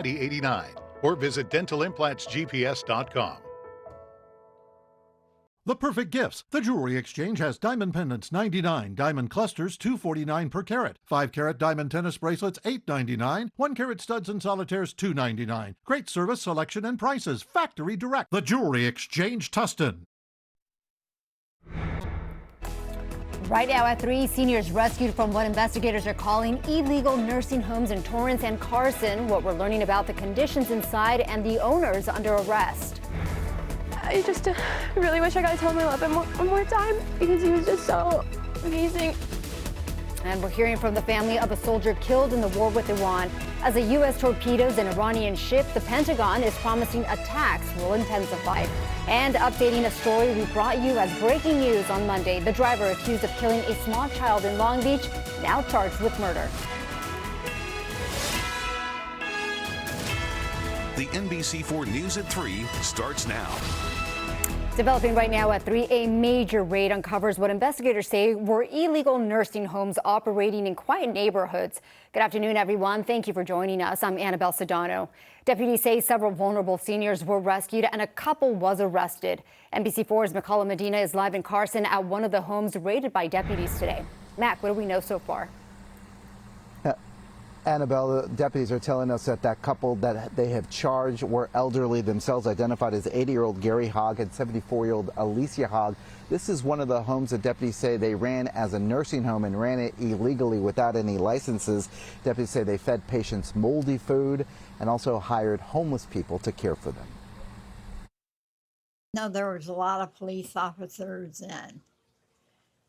89 or visit dentalimplantsgps.com. The perfect gifts. The Jewelry Exchange has diamond pendants $99, diamond clusters $249 per carat, 5-carat diamond tennis bracelets $8.99, 1-carat studs and solitaires $2.99. Great service, selection, and prices. Factory direct. The Jewelry Exchange, Tustin. Right now at 3, seniors rescued from what investigators are calling illegal nursing homes in Torrance and Carson. What we're learning about the conditions inside and the owners under arrest. I just really wish I got to tell him I love him one more time because he was just so amazing. And we're hearing from the family of a soldier killed in the war with Iran. As the U.S. torpedoes an Iranian ship, the Pentagon is promising attacks will intensify. And updating a story we brought you as breaking news on Monday. The driver accused of killing a small child in Long Beach, now charged with murder. The NBC4 News at 3 starts now. Developing right now at 3, a major raid uncovers what investigators say were illegal nursing homes operating in quiet neighborhoods. Good afternoon, everyone. Thank you for joining us. I'm Annabelle Sedano. Deputies say several vulnerable seniors were rescued and a couple was arrested. NBC4's McCullough Medina is live in Carson at one of the homes raided by deputies today. Mac, what do we know so far? Annabelle, the deputies are telling us that that couple that they have charged were elderly themselves, identified as 80-year-old Gary Hogg and 74-year-old Alicia Hogg. This is one of the homes that deputies say they ran as a nursing home and ran it illegally without any licenses. Deputies say they fed patients moldy food and also hired homeless people to care for them. No, there was a lot of police officers and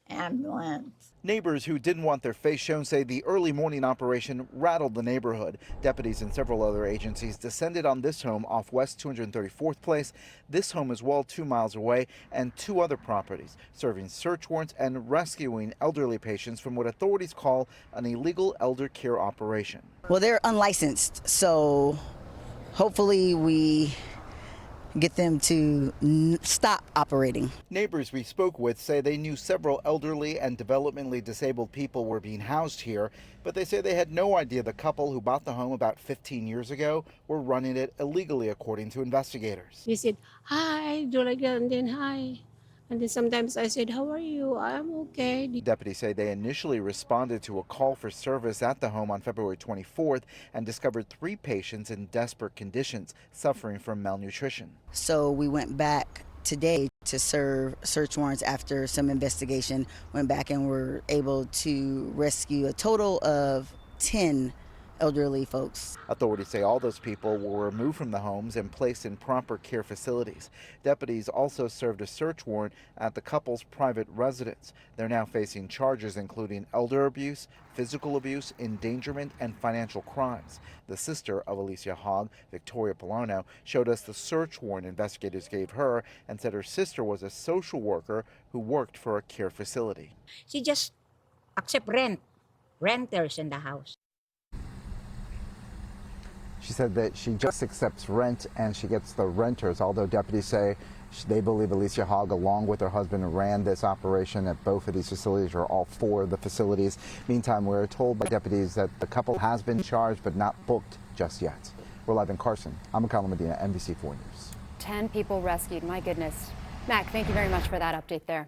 ambulance. Neighbors who didn't want their face shown say the early morning operation rattled the neighborhood. Deputies and several other agencies descended on this home off West 234th Place. This home is well 2 miles away, and 2 other properties, serving search warrants and rescuing elderly patients from what authorities call an illegal elder care operation. Well, they're unlicensed, so hopefully we get them to stop operating. Neighbors we spoke with say they knew several elderly and developmentally disabled people were being housed here, but they say they had no idea the couple who bought the home about 15 years ago were running it illegally, according to investigators. He said, hi, do like that, and then hi. And then sometimes I said, how are you? I'm okay. Deputies say they initially responded to a call for service at the home on February 24th and discovered 3 patients in desperate conditions suffering from malnutrition. So we went back today to serve search warrants after some investigation, went back and were able to rescue a total of 10 elderly folks. Authorities say all those people were removed from the homes and placed in proper care facilities. Deputies also served a search warrant at the couple's private residence. They're now facing charges including elder abuse, physical abuse, endangerment, and financial crimes. The sister of Alicia Hogg, Victoria Polano, showed us the search warrant investigators gave her and said her sister was a social worker who worked for a care facility. She just accept renters in the house. She said that she just accepts rent and she gets the renters, although deputies say they believe Alicia Hogg, along with her husband, ran this operation at both of these facilities, or all 4 of the facilities. Meantime, we're told by deputies that the couple has been charged but not booked just yet. We're live in Carson. I'm McCullough Medina, NBC4 News. 10 people rescued. My goodness. Mac, thank you very much for that update there.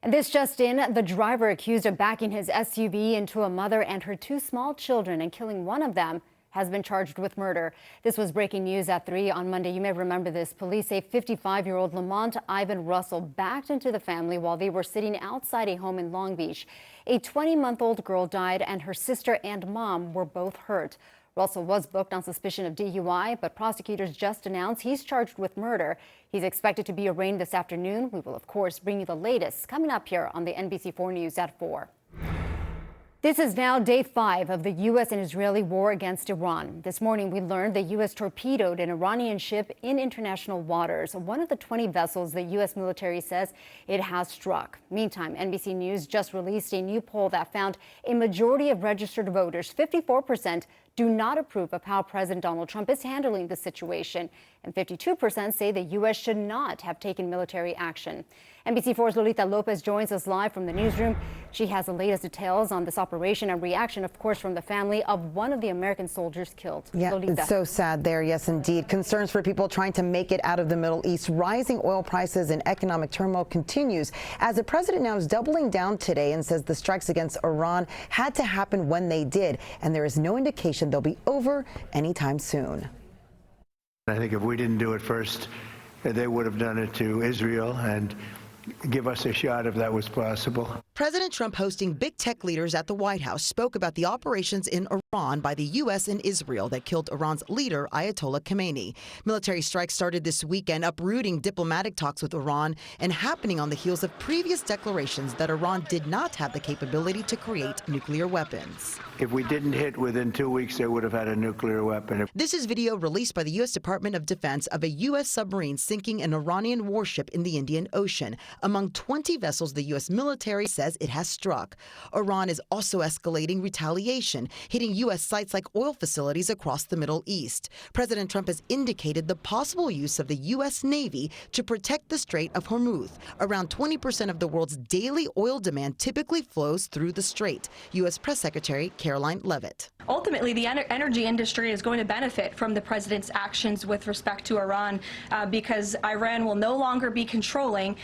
And this just in, the driver accused of backing his SUV into a mother and her 2 small children and killing one of them has been charged with murder. This was breaking news at 3 on Monday. You may remember this. Police say 55-year-old Lamont Ivan Russell backed into the family while they were sitting outside a home in Long Beach. A 20-month-old girl died and her sister and mom were both hurt. Russell was booked on suspicion of DUI, but prosecutors just announced he's charged with murder. He's expected to be arraigned this afternoon. We will, of course, bring you the latest coming up here on the NBC4 News at 4. This is now day 5 of the U.S. and Israeli war against Iran. This morning, we learned the U.S. torpedoed an Iranian ship in international waters, one of the 20 vessels the U.S. military says it has struck. Meantime, NBC News just released a new poll that found a majority of registered voters, 54%, do not approve of how President Donald Trump is handling the situation, and 52% say the U.S. should not have taken military action. NBC4's Lolita Lopez joins us live from the newsroom. She has the latest details on this operation and reaction, of course, from the family of one of the American soldiers killed. Yeah, Lolita. It's so sad there. Yes, indeed. Concerns for people trying to make it out of the Middle East. Rising oil prices and economic turmoil continues as the president now is doubling down today and says the strikes against Iran had to happen when they did, and there is no indication they'll be over anytime soon. I think if we didn't do it first, they would have done it to Israel and give us a shot if that was possible. President Trump, hosting big tech leaders at the White House, spoke about the operations in Iran by the U.S. and Israel that killed Iran's leader, Ayatollah Khamenei. Military strikes started this weekend, uprooting diplomatic talks with Iran and happening on the heels of previous declarations that Iran did not have the capability to create nuclear weapons. If we didn't hit within 2 weeks, they would have had a nuclear weapon. This is video released by the U.S. Department of Defense of a U.S. submarine sinking an Iranian warship in the Indian Ocean. Among 20 vessels the U.S. military says it has struck. Iran is also escalating retaliation, hitting U.S. sites like oil facilities across the Middle East. President Trump has indicated the possible use of the U.S. Navy to protect the Strait of Hormuz. Around 20% of the world's daily oil demand typically flows through the strait. U.S. Press Secretary Caroline Leavitt. Ultimately, the energy industry is going to benefit from the president's actions with respect to Iran because Iran will no longer be controlling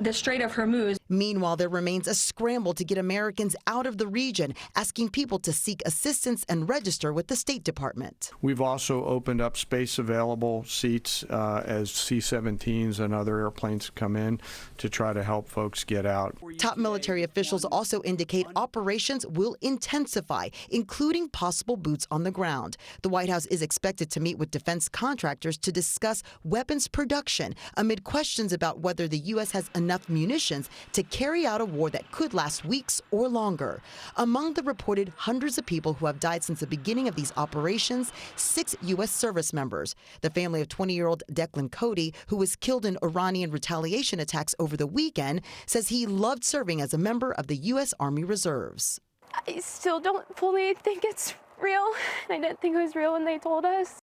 the Strait of Hormuz. Meanwhile, there remains a scramble to get Americans out of the region, asking people to seek assistance and register with the State Department. We've also opened up space available seats as C-17s and other airplanes come in to try to help folks get out. Top military officials also indicate operations will intensify, including possible boots on the ground. The White House is expected to meet with defense contractors to discuss weapons production amid questions about whether the U.S. has enough munitions to carry out a war that could last weeks or longer. Among the reported hundreds of people who have died since the beginning of these operations, 6 U.S. service members. The family of 20-year-old Declan Cody, who was killed in Iranian retaliation attacks over the weekend, says he loved serving as a member of the U.S. Army Reserves. I still don't fully think it's real. I didn't think it was real when they told us.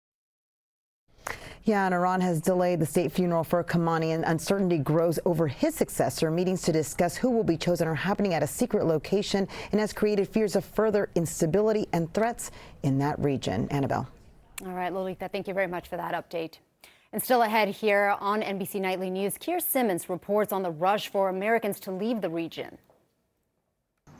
Yeah, and Iran has delayed the state funeral for Khamenei, and uncertainty grows over his successor. Meetings to discuss who will be chosen are happening at a secret location and has created fears of further instability and threats in that region. Annabelle. All right, Lolita, thank you very much for that update. And still ahead here on NBC Nightly News, Keir Simmons reports on the rush for Americans to leave the region.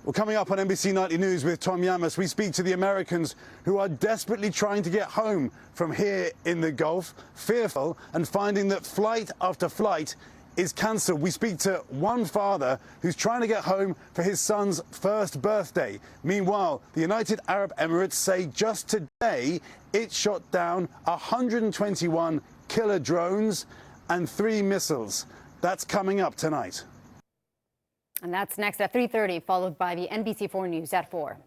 Well, coming up on NBC Nightly News with Tom Yamas, we speak to the Americans who are desperately trying to get home from here in the Gulf, fearful and finding that flight after flight is cancelled. We speak to one father who's trying to get home for his son's first birthday. Meanwhile, the United Arab Emirates say just today it shot down 121 killer drones and 3 missiles. That's coming up tonight. And that's next at 3:30, followed by the NBC4 News at 4.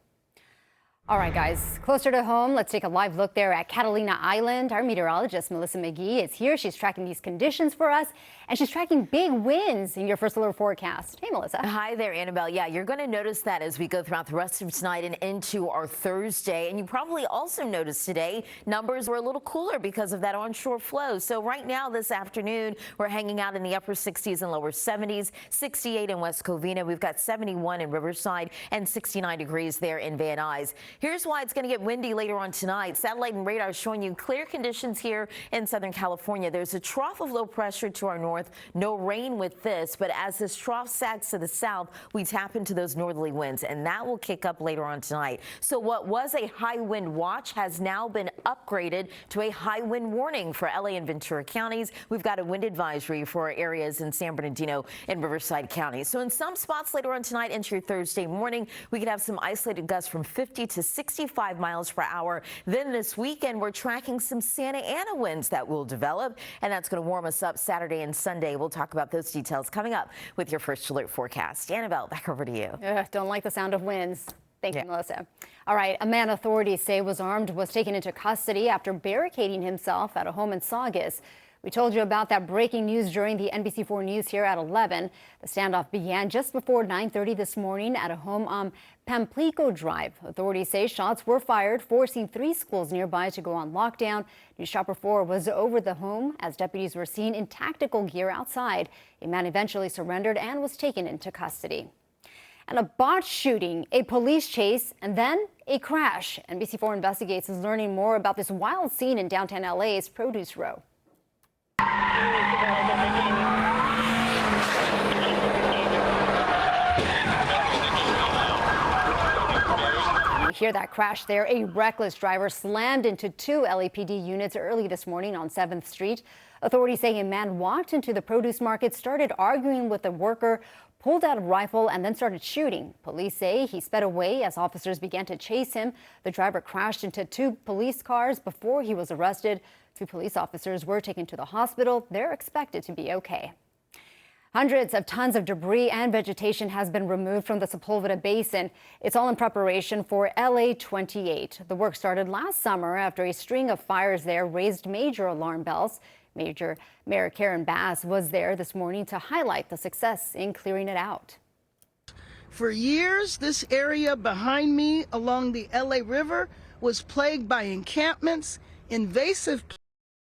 All right, guys, closer to home, let's take a live look there at Catalina Island. Our meteorologist, Melissa McGee, is here. She's tracking these conditions for us, and she's tracking big winds in your first alert forecast. Hey, Melissa. Hi there, Annabelle. Yeah, you're going to notice that as we go throughout the rest of tonight and into our Thursday. And you probably also noticed today numbers were a little cooler because of that onshore flow. So right now this afternoon, we're hanging out in the upper 60s and lower 70s, 68 in West Covina. We've got 71 in Riverside and 69 degrees there in Van Nuys. Here's why it's going to get windy later on tonight. Satellite and radar showing you clear conditions here in Southern California. There's a trough of low pressure to our north. No rain with this, but as this trough sags to the south, we tap into those northerly winds, and that will kick up later on tonight. So what was a high wind watch has now been upgraded to a high wind warning for LA and Ventura counties. We've got a wind advisory for areas in San Bernardino and Riverside counties. So in some spots later on tonight into your Thursday morning, we could have some isolated gusts from 50 to 65 miles per hour. Then this weekend, we're tracking some Santa Ana winds that will develop, and that's going to warm us up Saturday and Sunday. We'll talk about those details coming up with your first alert forecast. Annabelle, back over to you. Don't like the sound of winds. Thank you, Melissa. All right, a man authorities say was armed was taken into custody after barricading himself at a home in Saugus. We told you about that breaking news during the NBC4 News here at 11. The standoff began just before 9:30 this morning at a home on Pamplico Drive. Authorities say shots were fired, forcing 3 schools nearby to go on lockdown. News Shopper 4 was over the home as deputies were seen in tactical gear outside. A man eventually surrendered and was taken into custody. And a botched shooting, a police chase, and then a crash. NBC4 Investigates is learning more about this wild scene in downtown LA's Produce Row. You hear that crash there. A reckless driver slammed into 2 LAPD units early this morning on 7th Street. Authorities say a man walked into the produce market, started arguing with a worker, pulled out a rifle, and then started shooting. Police say he sped away as officers began to chase him. The driver crashed into 2 police cars before he was arrested. 2 police officers were taken to the hospital. They're expected to be okay. Hundreds of tons of debris and vegetation has been removed from the Sepulveda Basin. It's all in preparation for LA 28. The work started last summer after a string of fires there raised major alarm bells. Mayor Karen Bass was there this morning to highlight the success in clearing it out. For years, this area behind me along the LA River was plagued by encampments, invasive